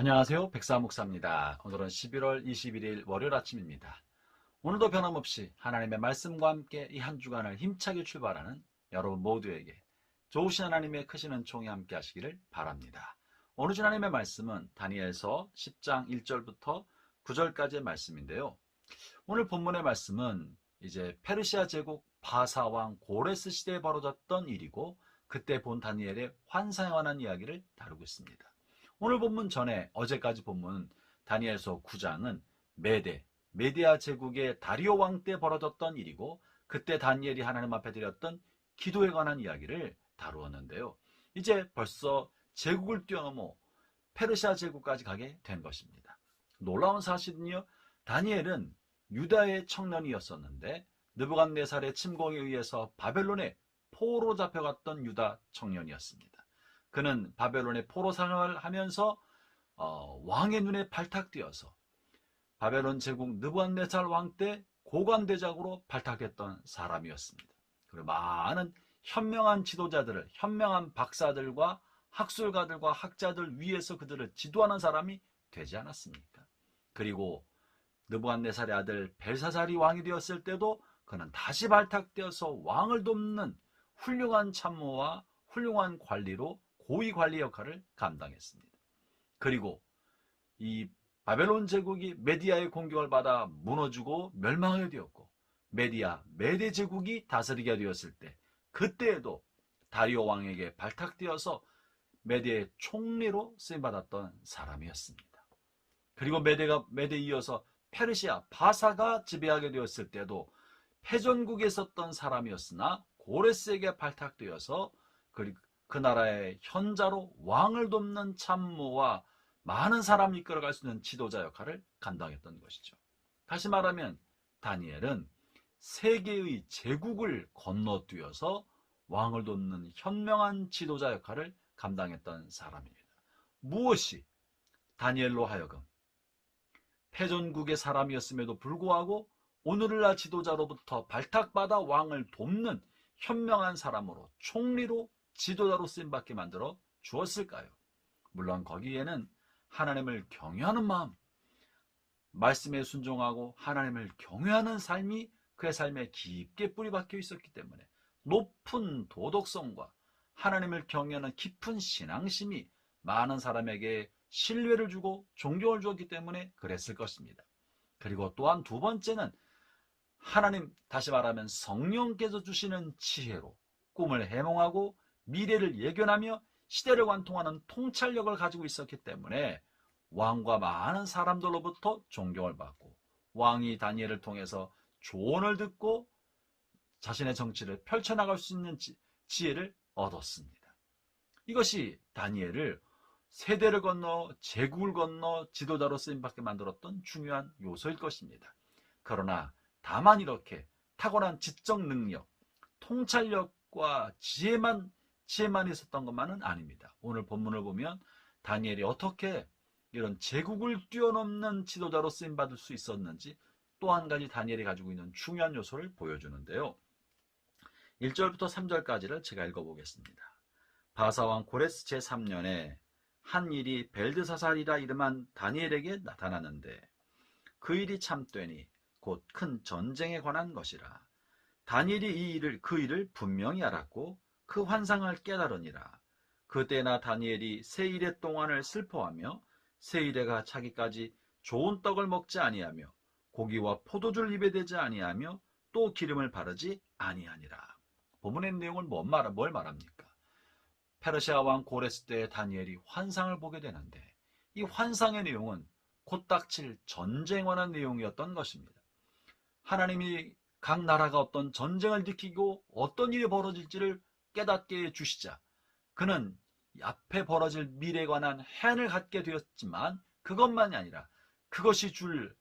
안녕하세요. 백사목사입니다. 오늘은 11월 21일 월요일 아침입니다. 오늘도 변함없이 하나님의 말씀과 함께 이 한 주간을 힘차게 출발하는 여러분 모두에게 좋으신 하나님의 크신 은총이 함께 하시기를 바랍니다. 오늘 주 하나님의 말씀은 다니엘서 10장 1절부터 9절까지의 말씀인데요. 오늘 본문의 말씀은 이제 페르시아 제국 바사 왕 고레스 시대에 벌어졌던 일이고 그때 본 다니엘의 환상에 관한 이야기를 다루고 있습니다. 오늘 본문 전에 어제까지 본문 다니엘서 9장은 메디아 제국의 다리오 왕 때 벌어졌던 일이고 그때 다니엘이 하나님 앞에 드렸던 기도에 관한 이야기를 다루었는데요. 이제 벌써 제국을 뛰어넘어 페르시아 제국까지 가게 된 것입니다. 놀라운 사실은요, 다니엘은 유다의 청년이었었는데 느부갓네살의 침공에 의해서 바벨론에 포로 잡혀갔던 유다 청년이었습니다. 그는 바벨론의 포로 생활을 하면서 왕의 눈에 발탁되어서 바벨론 제국 느부갓네살 왕 때 고관대작으로 발탁됐던 사람이었습니다. 그리고 많은 현명한 지도자들을, 현명한 박사들과 학술가들과 학자들 위에서 그들을 지도하는 사람이 되지 않았습니까? 그리고 느부갓네살의 아들 벨사살이 왕이 되었을 때도 그는 다시 발탁되어서 왕을 돕는 훌륭한 참모와 훌륭한 관리로 고위 관리 역할을 감당했습니다. 그리고 이 바벨론 제국이 메디아의 공격을 받아 무너지고 멸망하게 되었고 메대 제국이 다스리게 되었을 때 그때에도 다리오 왕에게 발탁되어서 메대의 총리로 쓰임받았던 사람이었습니다. 그리고 메대에 이어서 페르시아 바사가 지배하게 되었을 때도 패전국에 있었던 사람이었으나 고레스에게 발탁되어서 그 나라의 현자로 왕을 돕는 참모와 많은 사람을 이끌어갈 수 있는 지도자 역할을 감당했던 것이죠. 다시 말하면 다니엘은 세계의 제국을 건너뛰어서 왕을 돕는 현명한 지도자 역할을 감당했던 사람입니다. 무엇이 다니엘로 하여금 패전국의 사람이었음에도 불구하고 오늘날 지도자로부터 발탁받아 왕을 돕는 현명한 사람으로 총리로 지도자로 쓰임받게 만들어 주었을까요? 물론 거기에는 하나님을 경외하는 마음, 말씀에 순종하고 하나님을 경외하는 삶이 그의 삶에 깊게 뿌리박혀 있었기 때문에 높은 도덕성과 하나님을 경외하는 깊은 신앙심이 많은 사람에게 신뢰를 주고 존경을 주었기 때문에 그랬을 것입니다. 그리고 또한 두 번째는 하나님, 다시 말하면 성령께서 주시는 지혜로 꿈을 해몽하고 미래를 예견하며 시대를 관통하는 통찰력을 가지고 있었기 때문에 왕과 많은 사람들로부터 존경을 받고 왕이 다니엘을 통해서 조언을 듣고 자신의 정치를 펼쳐나갈 수 있는 지혜를 얻었습니다. 이것이 다니엘을 세대를 건너 제국을 건너 지도자로 쓰임받게 만들었던 중요한 요소일 것입니다. 그러나 다만 이렇게 탁월한 지적 능력, 통찰력과 지혜만 있었던 것만은 아닙니다. 오늘 본문을 보면 다니엘이 어떻게 이런 제국을 뛰어넘는 지도자로 쓰임받을 수 있었는지 또 한 가지 다니엘이 가지고 있는 중요한 요소를 보여주는데요. 1절부터 3절까지를 제가 읽어보겠습니다. 바사왕 고레스 제3년에 한 일이 벨드사살이라 이름한 다니엘에게 나타났는데 그 일이 참되니 곧 큰 전쟁에 관한 것이라. 다니엘이 그 일을 분명히 알았고 그 환상을 깨달으니라. 그때나 다니엘이 세 일의 동안을 슬퍼하며 세 일에가 차기까지 좋은 떡을 먹지 아니하며 고기와 포도주를 입에 대지 아니하며 또 기름을 바르지 아니하니라. 본문의 내용을 뭘 말합니까? 페르시아 왕 고레스 때 다니엘이 환상을 보게 되는데 이 환상의 내용은 곧 닥칠 전쟁에 관한 내용이었던 것입니다. 하나님이 각 나라가 어떤 전쟁을 일으키고 어떤 일이 벌어질지를 깨닫게 해주시자 그는 앞에 벌어질 미래에 관한 해안을 갖게 되었지만 그것만이 아니라 그것이 줄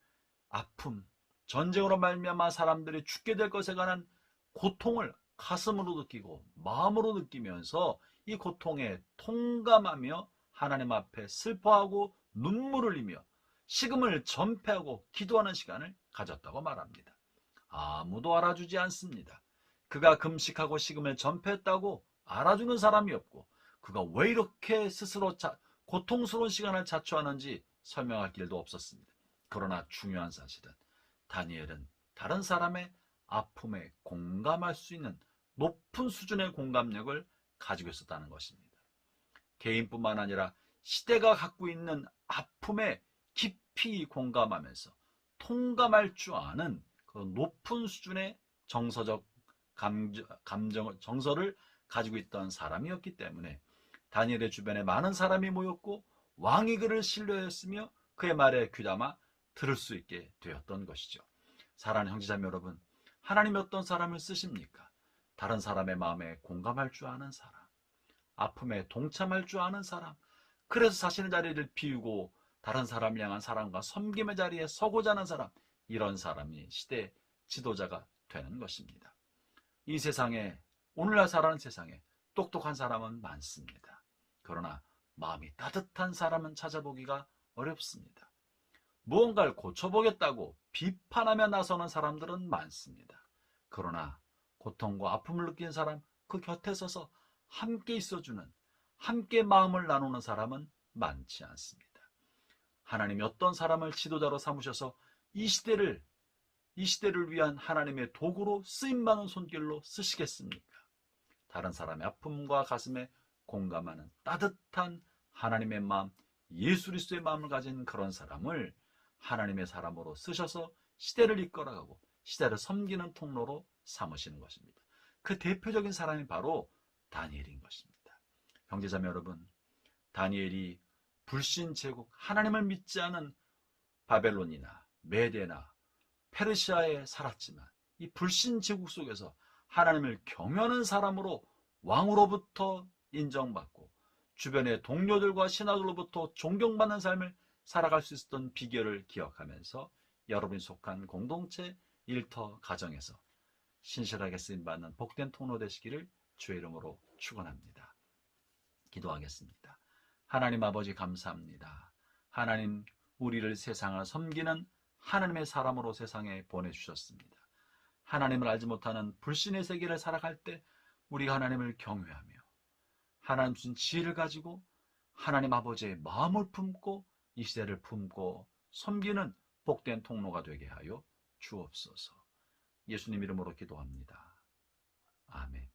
아픔, 전쟁으로 말미암아 사람들이 죽게 될 것에 관한 고통을 가슴으로 느끼고 마음으로 느끼면서 이 고통에 통감하며 하나님 앞에 슬퍼하고 눈물을 흘리며 식음을 전폐하고 기도하는 시간을 가졌다고 말합니다. 아무도 알아주지 않습니다. 그가 금식하고 식음을 전폐했다고 알아주는 사람이 없고 그가 왜 이렇게 스스로 고통스러운 시간을 자초하는지 설명할 길도 없었습니다. 그러나 중요한 사실은 다니엘은 다른 사람의 아픔에 공감할 수 있는 높은 수준의 공감력을 가지고 있었다는 것입니다. 개인뿐만 아니라 시대가 갖고 있는 아픔에 깊이 공감하면서 통감할 줄 아는 그 높은 수준의 정서적 정서를 가지고 있던 사람이었기 때문에 다니엘의 주변에 많은 사람이 모였고 왕이 그를 신뢰했으며 그의 말에 귀담아 들을 수 있게 되었던 것이죠. 사랑하는 형제자매 여러분, 하나님이 어떤 사람을 쓰십니까? 다른 사람의 마음에 공감할 줄 아는 사람, 아픔에 동참할 줄 아는 사람, 그래서 자신의 자리를 비우고 다른 사람을 향한 사랑과 섬김의 자리에 서고자 하는 사람, 이런 사람이 시대 지도자가 되는 것입니다. 이 세상에, 오늘날 살아가는 세상에 똑똑한 사람은 많습니다. 그러나 마음이 따뜻한 사람은 찾아보기가 어렵습니다. 무언가를 고쳐보겠다고 비판하며 나서는 사람들은 많습니다. 그러나 고통과 아픔을 느낀 사람, 그 곁에 서서 함께 있어주는, 함께 마음을 나누는 사람은 많지 않습니다. 하나님이 어떤 사람을 지도자로 삼으셔서 이 시대를 위한 하나님의 도구로 쓰임받는 손길로 쓰시겠습니까? 다른 사람의 아픔과 가슴에 공감하는 따뜻한 하나님의 마음, 예수 그리스도의 마음을 가진 그런 사람을 하나님의 사람으로 쓰셔서 시대를 이끌어가고 시대를 섬기는 통로로 삼으시는 것입니다. 그 대표적인 사람이 바로 다니엘인 것입니다. 형제자매 여러분, 다니엘이 불신 제국, 하나님을 믿지 않은 바벨론이나 메데나 페르시아에 살았지만 이 불신 제국 속에서 하나님을 경외하는 사람으로 왕으로부터 인정받고 주변의 동료들과 신하들로부터 존경받는 삶을 살아갈 수 있었던 비결을 기억하면서 여러분이 속한 공동체, 일터, 가정에서 신실하게 쓰임받는 복된 통로 되시기를 주의 이름으로 축원합니다. 기도하겠습니다. 하나님 아버지 감사합니다. 하나님, 우리를 세상을 섬기는 하나님의 사람으로 세상에 보내주셨습니다. 하나님을 알지 못하는 불신의 세계를 살아갈 때 우리가 하나님을 경외하며 하나님 주신 지혜를 가지고 하나님 아버지의 마음을 품고 이 시대를 품고 섬기는 복된 통로가 되게 하여 주옵소서. 예수님 이름으로 기도합니다. 아멘.